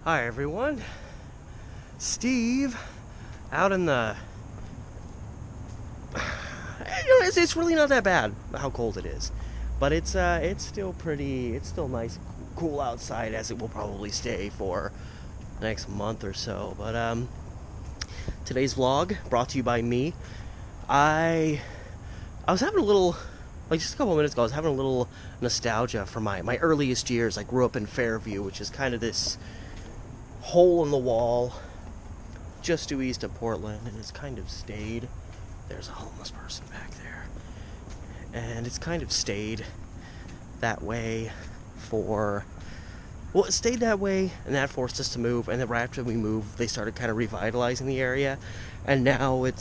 Hi everyone, Steve, out in the, it's really not that bad how cold it is, but it's still nice, cool outside, as it will probably stay for the next month or so. But today's vlog brought to you by me. I was having a little, just a couple of minutes ago, I was having a little nostalgia for my earliest years. I grew up in Fairview, which is kind of this hole in the wall just due east of Portland, and it's kind of stayed. There's a homeless person back there, and it's kind of stayed that way it stayed that way, and that forced us to move. And then right after we moved, they started kind of revitalizing the area, and now I'm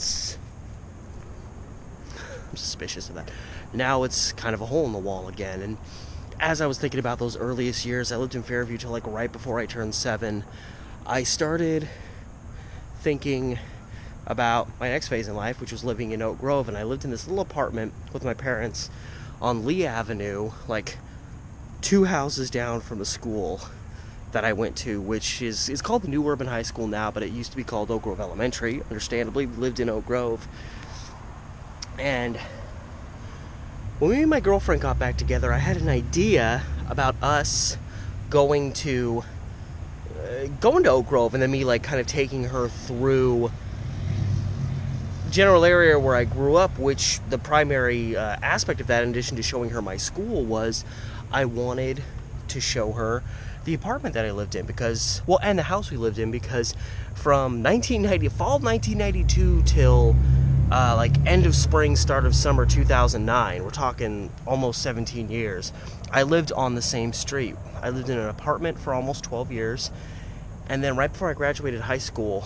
suspicious of that. Now it's kind of a hole in the wall again. And as I was thinking about those earliest years, I lived in Fairview till right before I turned 7. I started thinking about my next phase in life, which was living in Oak Grove. And I lived in this little apartment with my parents on Lee Avenue, 2 houses down from the school that I went to, which is called the New Urban High School now, but it used to be called Oak Grove Elementary. Understandably, we lived in Oak Grove. And when me and my girlfriend got back together, I had an idea about us going to Oak Grove, and then me kind of taking her through general area where I grew up, which the primary aspect of that, in addition to showing her my school, was I wanted to show her the apartment that I lived in, and the house we lived in, because from fall of 1992 till end of spring, start of summer 2009, we're talking almost 17 years, I lived on the same street. I lived in an apartment for almost 12 years, and then right before I graduated high school,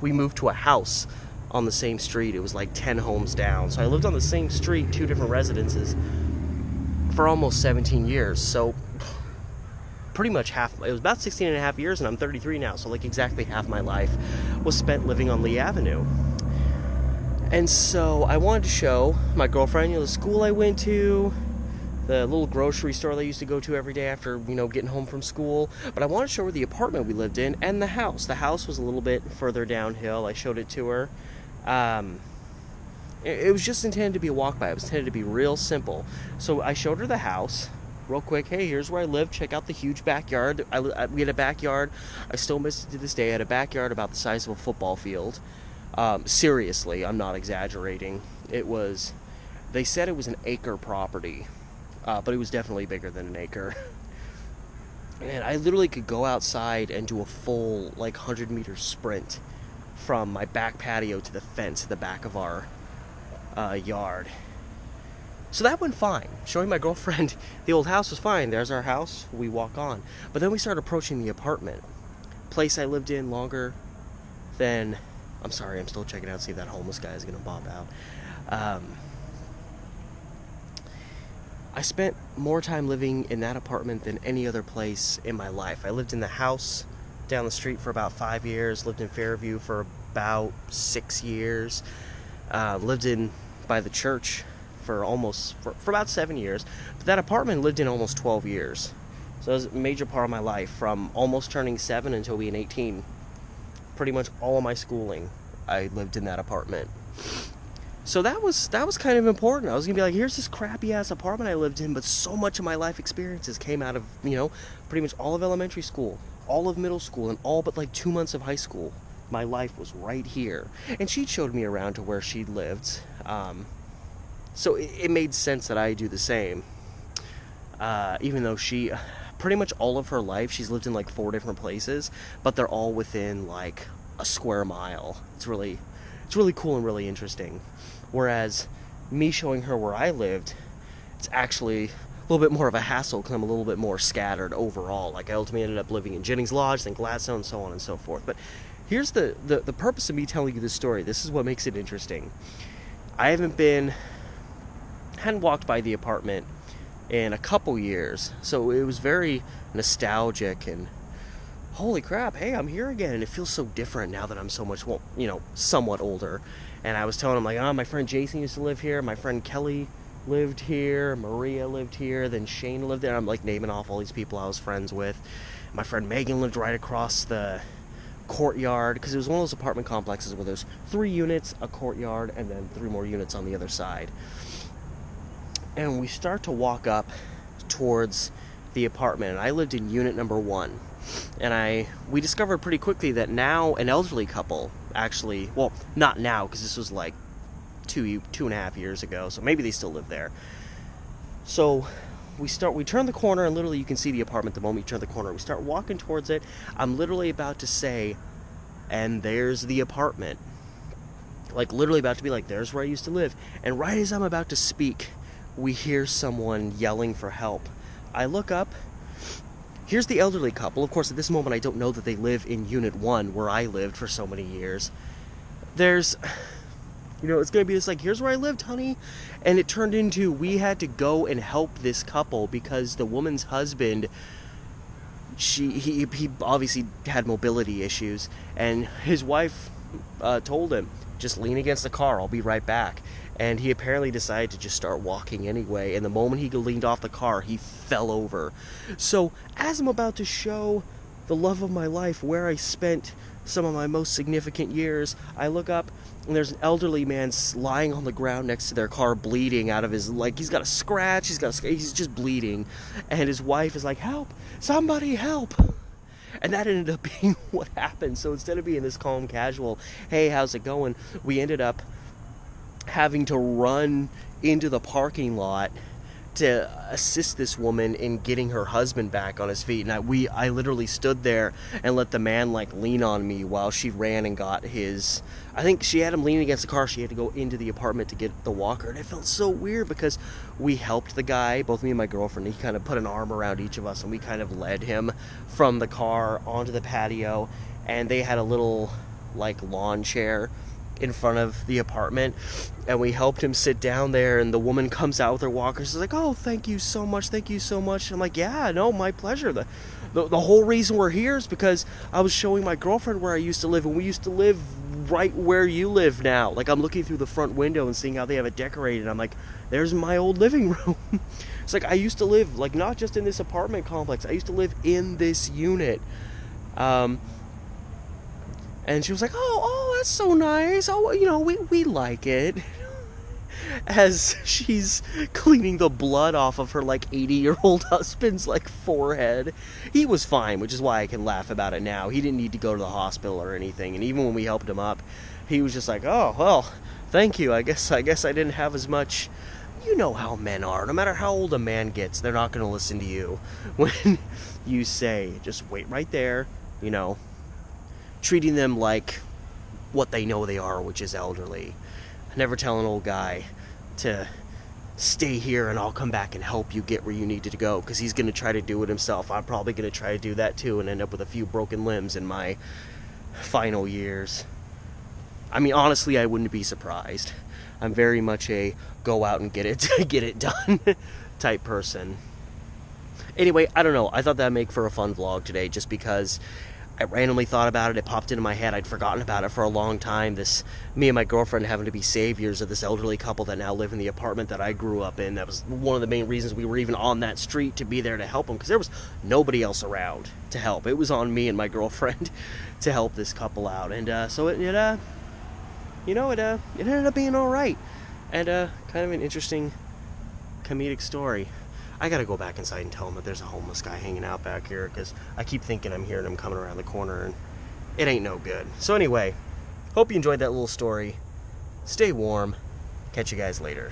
we moved to a house on the same street. It was 10 homes down. So I lived on the same street, 2 different residences, for almost 17 years. So pretty much it was about 16 and a half years, and I'm 33 now, so exactly half my life was spent living on Lee Avenue. And so I wanted to show my girlfriend, the school I went to, the little grocery store that I used to go to every day after, getting home from school. But I wanted to show her the apartment we lived in and the house. The house was a little bit further downhill. I showed it to her. It was just intended to be a walk by. It was intended to be real simple. So I showed her the house real quick. Hey, here's where I live. Check out the huge backyard. We had a backyard. I still miss it to this day. I had a backyard about the size of a football field. Seriously, I'm not exaggerating. They said it was an acre property, but it was definitely bigger than an acre. And I literally could go outside and do a full 100-meter sprint from my back patio to the fence at the back of our yard. So that went fine. Showing my girlfriend the old house was fine. There's our house. We walk on. But then we started approaching the apartment. Place I lived in longer than... I'm sorry, I'm still checking out, see if that homeless guy is going to pop out. I spent more time living in that apartment than any other place in my life. I lived in the house down the street for about 5 years, lived in Fairview for about 6 years, lived in by the church for about 7 years. But that apartment lived in almost 12 years. So it was a major part of my life, from almost turning 7 until being 18. Pretty much all of my schooling, I lived in that apartment. So that was kind of important. I was gonna be here's this crappy ass apartment I lived in, but so much of my life experiences came out of, pretty much all of elementary school, all of middle school, and all but 2 months of high school. My life was right here. And she showed me around to where she lived. So it made sense that I do the same. Even though she, pretty much all of her life, she's lived in 4 different places, but they're all within a square mile. It's really cool and really interesting. Whereas me showing her where I lived, it's actually a little bit more of a hassle because I'm a little bit more scattered overall. I ultimately ended up living in Jennings Lodge, then Gladstone, so on and so forth. But here's the purpose of me telling you this story. This is what makes it interesting. I hadn't walked by the apartment in a couple years, so it was very nostalgic and holy crap, hey, I'm here again, and it feels so different now that I'm so much, somewhat older. And I was telling him, my friend Jason used to live here, my friend Kelly lived here, Maria lived here, then Shane lived there. I'm like naming off all these people I was friends with. My friend Megan lived right across the courtyard, because it was one of those apartment complexes where there's 3 units, a courtyard, and then 3 more units on the other side. And we start to walk up towards the apartment, and I lived in unit number 1. And we discovered pretty quickly that now an elderly couple, actually, well, not now, because this was like 2.5 years ago, so maybe they still live there. So we turn the corner, and literally you can see the apartment the moment you turn the corner. We start walking towards it. I'm literally about to say, and there's the apartment. Like, literally about to be like, there's where I used to live. And right as I'm about to speak, we hear someone yelling for help. I look up. Here's the elderly couple. Of course, at this moment, I don't know that they live in Unit 1, where I lived for so many years. There's, it's going to be this, like, here's where I lived, honey. And it turned into, we had to go and help this couple because the woman's husband, he obviously had mobility issues. And his wife told him, just lean against the car, I'll be right back. And he apparently decided to just start walking anyway, and the moment he leaned off the car, he fell over. So, as I'm about to show the love of my life, where I spent some of my most significant years, I look up, and there's an elderly man lying on the ground next to their car, bleeding out of his, like, he's got a scratch, he's just bleeding, and his wife is like, help, somebody help. And that ended up being what happened. So instead of being this calm, casual, hey, how's it going, we ended up having to run into the parking lot to assist this woman in getting her husband back on his feet. And I literally stood there and let the man like lean on me while she ran and got his, I think she had him leaning against the car. She had to go into the apartment to get the walker. And it felt so weird because we helped the guy, both me and my girlfriend. He kind of put an arm around each of us and we kind of led him from the car onto the patio. And they had a little like lawn chair in front of the apartment, and we helped him sit down there, and the woman comes out with her walker. She's like, oh, thank you so much. I'm like, yeah, no, my pleasure. The whole reason we're here is because I was showing my girlfriend where I used to live, and we used to live right where you live now. Like, I'm looking through the front window and seeing how they have it decorated. I'm like, there's my old living room. It's like, I used to live, like, not just in this apartment complex, I used to live in this unit. And she was like, oh, that's so nice. Oh, we like it. As she's cleaning the blood off of her, like, 80-year-old husband's, like, forehead. He was fine, which is why I can laugh about it now. He didn't need to go to the hospital or anything. And even when we helped him up, he was just like, oh, well, thank you. I guess I didn't have as much. You know how men are. No matter how old a man gets, they're not going to listen to you when you say, just wait right there, treating them like what they know they are, which is elderly. I never tell an old guy to stay here and I'll come back and help you get where you needed to go, because he's going to try to do it himself. I'm probably going to try to do that too and end up with a few broken limbs in my final years. I mean, honestly, I wouldn't be surprised. I'm very much a go out and get it done type person. Anyway, I don't know. I thought that'd make for a fun vlog today, just because I randomly thought about it. It popped into my head. I'd forgotten about it for a long time. Me and my girlfriend having to be saviors of this elderly couple that now live in the apartment that I grew up in. That was one of the main reasons we were even on that street, to be there to help them, because there was nobody else around to help. It was on me and my girlfriend to help this couple out. And so it ended up being all right. And kind of an interesting comedic story. I gotta go back inside and tell him that there's a homeless guy hanging out back here, because I keep thinking I'm hearing him coming around the corner, and it ain't no good. So anyway, hope you enjoyed that little story. Stay warm. Catch you guys later.